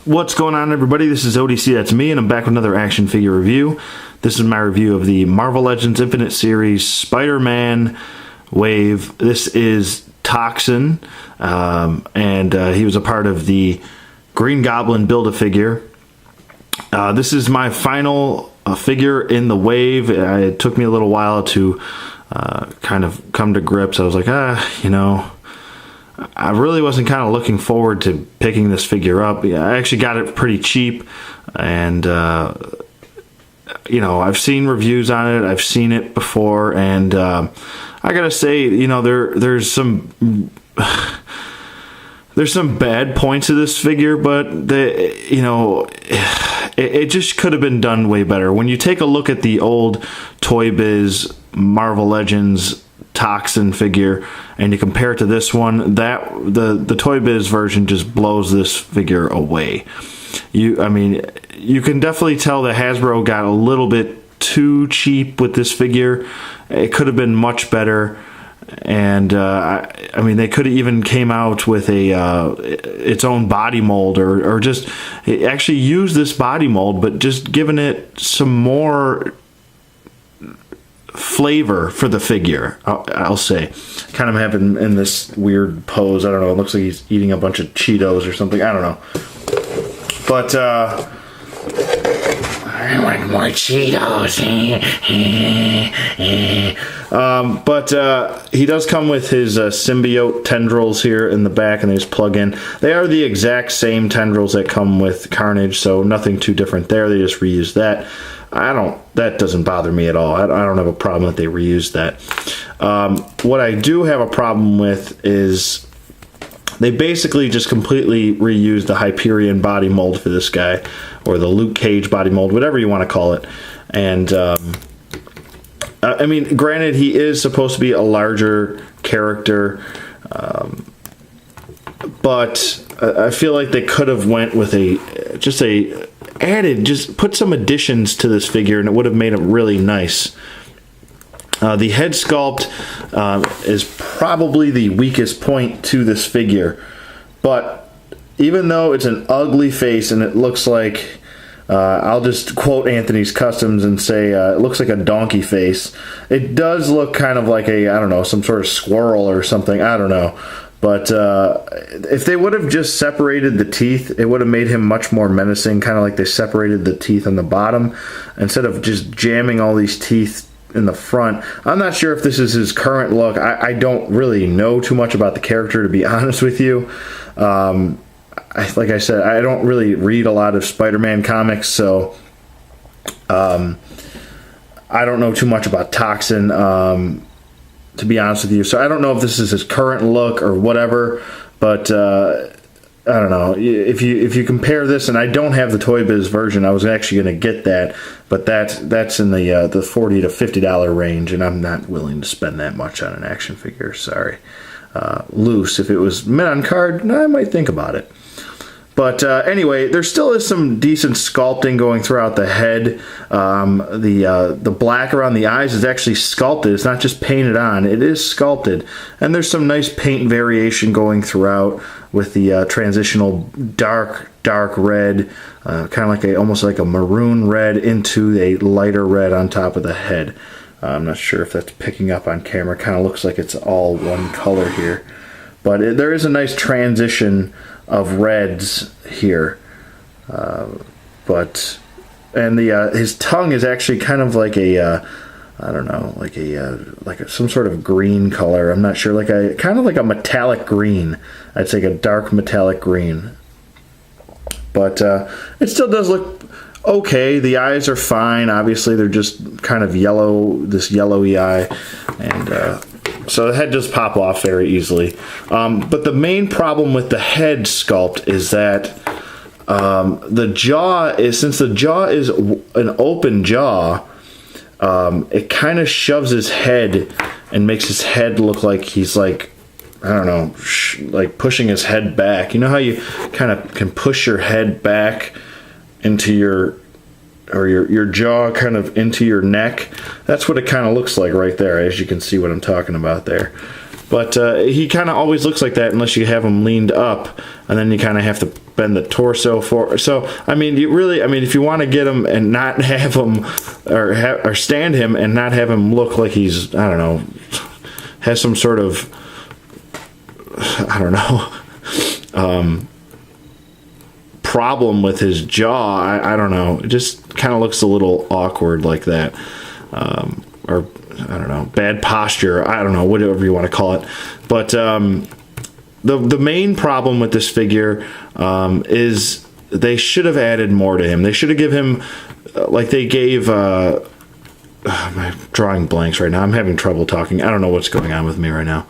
What's going on, everybody? This is ODC, that's me, and I'm back with another action figure review. This is my review of the Marvel Legends Infinite Series Spider-Man Wave. This is Toxin, and he was a part of the Green Goblin Build-A-Figure. This is my final figure in the wave. It took me a little while to kind of come to grips. I was like, I really wasn't kind of looking forward to picking this figure up. I actually got it pretty cheap, and I've seen reviews on it. I've seen it before, and I gotta say, there's some bad points of this figure, but it just could have been done way better. When you take a look at the old Toy Biz Marvel Legends Toxin figure and you compare it to this one, the Toy Biz version just blows this figure away. You can definitely tell that Hasbro got a little bit too cheap with this figure. It could have been much better, and they could have even came out with its own body mold, or just actually use this body mold, but just given it some more flavor for the figure. I'll say, kind of have him in this weird pose. I don't know, it looks like he's eating a bunch of Cheetos or something. I don't know, but I want more Cheetos. But he does come with his symbiote tendrils here in the back, and they just plug in. They are the exact same tendrils that come with Carnage, so nothing too different there. They just reused that. That doesn't bother me at all. I don't have a problem that they reused that. What I do have a problem with is they basically just completely reused the Hyperion body mold for this guy, or the Luke Cage body mold, whatever you want to call it. And granted, he is supposed to be a larger character, but I feel like they could have went with just put some additions to this figure, and it would have made it really nice. The head sculpt is probably the weakest point to this figure, but even though it's an ugly face and it looks like, I'll just quote Anthony's Customs and say it looks like a donkey face, it does look kind of like some sort of squirrel or something. I don't know. But if they would have just separated the teeth, it would have made him much more menacing, kind of like they separated the teeth on the bottom, instead of just jamming all these teeth in the front. I'm not sure if this is his current look. I don't really know too much about the character, to be honest with you. Like I said, I don't really read a lot of Spider-Man comics, so I don't know too much about Toxin, to be honest with you. So I don't know if this is his current look or whatever, but I don't know. If you compare this, and I don't have the Toy Biz version, I was actually going to get that, but that's in the $40 to $50 range, and I'm not willing to spend that much on an action figure. Sorry. Loose. If it was mint on card, I might think about it. But anyway, there still is some decent sculpting going throughout the head. The black around the eyes is actually sculpted. It's not just painted on. It is sculpted. And there's some nice paint variation going throughout with the transitional dark red, kind of like almost like a maroon red into a lighter red on top of the head. I'm not sure if that's picking up on camera. Kind of looks like it's all one color here. But there is a nice transition of reds here, his tongue is actually kind of like some sort of green color. I'm not sure, kind of like a metallic green. I'd say a dark metallic green, but it still does look okay. The eyes are fine. Obviously, they're just kind of yellow, this yellowy eye, and so the head does pop off very easily. But the main problem with the head sculpt is that since the jaw is an open jaw, it kind of shoves his head and makes his head look like he's like pushing his head back. You know how you kind of can push your head back into your jaw kind of into your neck? That's what it kind of looks like right there, as you can see what I'm talking about there. But he kind of always looks like that unless you have him leaned up, and then you kind of have to bend the torso for. So I mean, if you want to get him and not have him, or stand him and not have him look like he's, I don't know, has some sort of, I don't know, problem with his jaw. I don't know. It just kind of looks a little awkward like that, or I don't know, bad posture. I don't know, whatever you want to call it. But the main problem with this figure is they should have added more to him. They should have given him, like they gave. My drawing blanks right now. I'm having trouble talking. I don't know what's going on with me right now.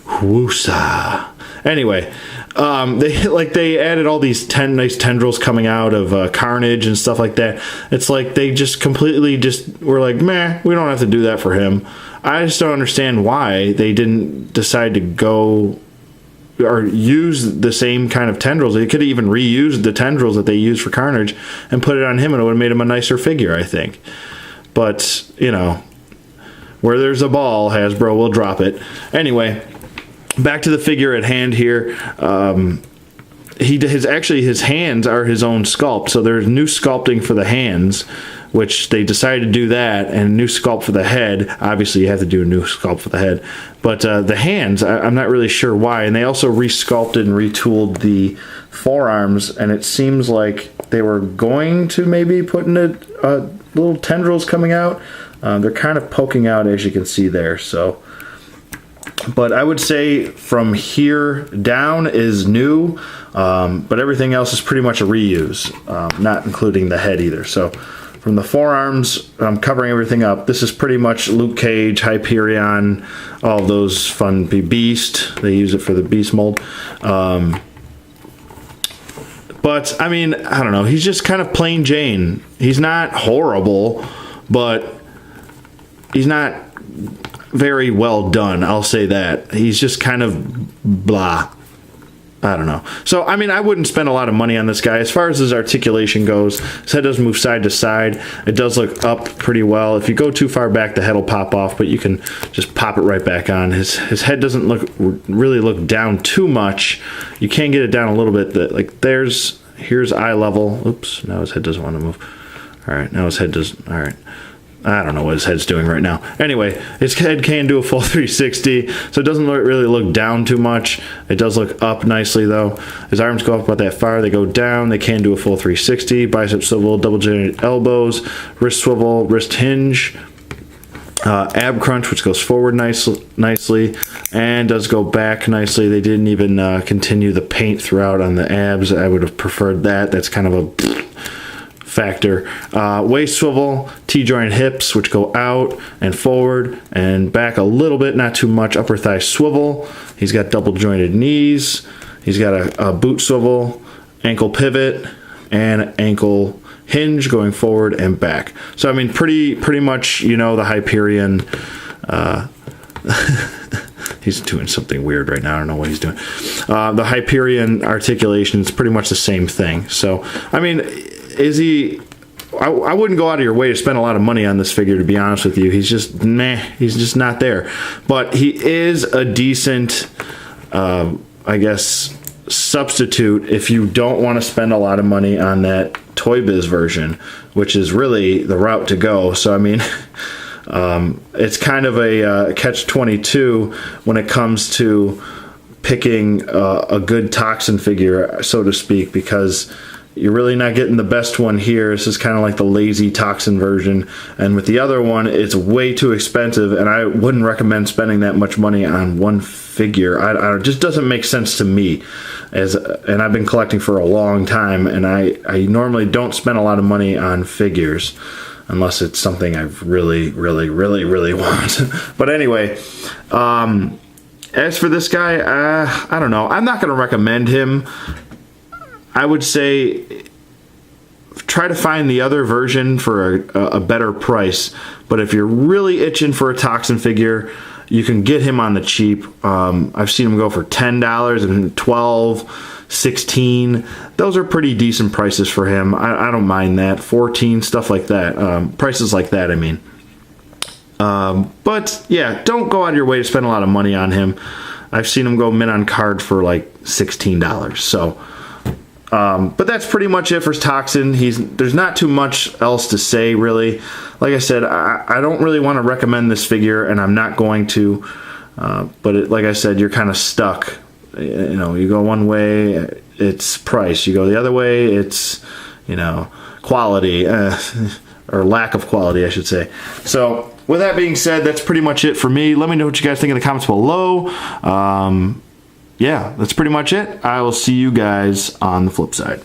Woosa. Anyway, they added all these nice tendrils coming out of Carnage and stuff like that. It's like they just completely were like, meh, we don't have to do that for him. I just don't understand why they didn't decide to go or use the same kind of tendrils. They could have even reused the tendrils that they used for Carnage and put it on him, and it would have made him a nicer figure, I think. But, you know, where there's a ball, Hasbro will drop it. Anyway, back to the figure at hand here. His hands are his own sculpt, so there's new sculpting for the hands, which they decided to do that, and new sculpt for the head. Obviously, you have to do a new sculpt for the head, but the hands, I'm not really sure why. And they also resculpted and retooled the forearms, and it seems like they were going to maybe put in a little tendrils coming out. They're kind of poking out, as you can see there. So, but I would say from here down is new, but everything else is pretty much a reuse, not including the head either. So from the forearms, I'm covering everything up. This is pretty much Luke Cage, Hyperion, all those fun. Beast, they use it for the Beast mold. But, I mean, I don't know. He's just kind of plain Jane. He's not horrible, but he's not very well done. I'll say that. He's just kind of blah. I don't know. So, I mean, I wouldn't spend a lot of money on this guy. As far as his articulation goes, his head does move side to side. It does look up pretty well. If you go too far back, the head will pop off, but you can just pop it right back on. His head doesn't really look down too much. You can get it down a little bit. Like, here's eye level. Oops, now his head doesn't want to move. All right, now his head does. All right. I don't know what his head's doing right now. Anyway, his head can do a full 360, so it doesn't really look down too much. It does look up nicely, though. His arms go up about that far. They go down. They can do a full 360. Bicep swivel, double-jointed elbows, wrist swivel, wrist hinge, ab crunch, which goes forward nicely, and does go back nicely. They didn't even continue the paint throughout on the abs. I would have preferred that. That's kind of a factor. Waist swivel, T-joint hips, which go out and forward and back a little bit, not too much. Upper thigh swivel. He's got double jointed knees. He's got a boot swivel, ankle pivot, and ankle hinge going forward and back. So I mean, pretty much, you know, the Hyperion. He's doing something weird right now. I don't know what he's doing. The Hyperion articulation is pretty much the same thing. So I mean, is he? I wouldn't go out of your way to spend a lot of money on this figure, to be honest with you. He's just meh. He's just not there. But he is a decent, I guess, substitute if you don't want to spend a lot of money on that Toy Biz version, which is really the route to go. So I mean, it's kind of a catch-22 when it comes to picking a good Toxin figure, so to speak, because you're really not getting the best one here. This is kind of like the lazy Toxin version. And with the other one, it's way too expensive, and I wouldn't recommend spending that much money on one figure. It just doesn't make sense to me. And I've been collecting for a long time, and I normally don't spend a lot of money on figures unless it's something I really, really, really, really want. But anyway, as for this guy, I don't know. I'm not going to recommend him. I would say try to find the other version for a better price. But if you're really itching for a Toxin figure, you can get him on the cheap. I've seen him go for $10 and $12, $16. Those are pretty decent prices for him. I don't mind that. $14, stuff like that. Prices like that, I mean. But yeah, don't go out of your way to spend a lot of money on him. I've seen him go mint on card for like $16. So, but that's pretty much it for Toxin. There's not too much else to say, really. Like I said, I don't really want to recommend this figure, and I'm not going to. But like I said, you're kind of stuck. You know, you go one way, it's price. You go the other way, it's, you know, quality, or lack of quality, I should say. So, with that being said, that's pretty much it for me. Let me know what you guys think in the comments below. Yeah, that's pretty much it. I will see you guys on the flip side.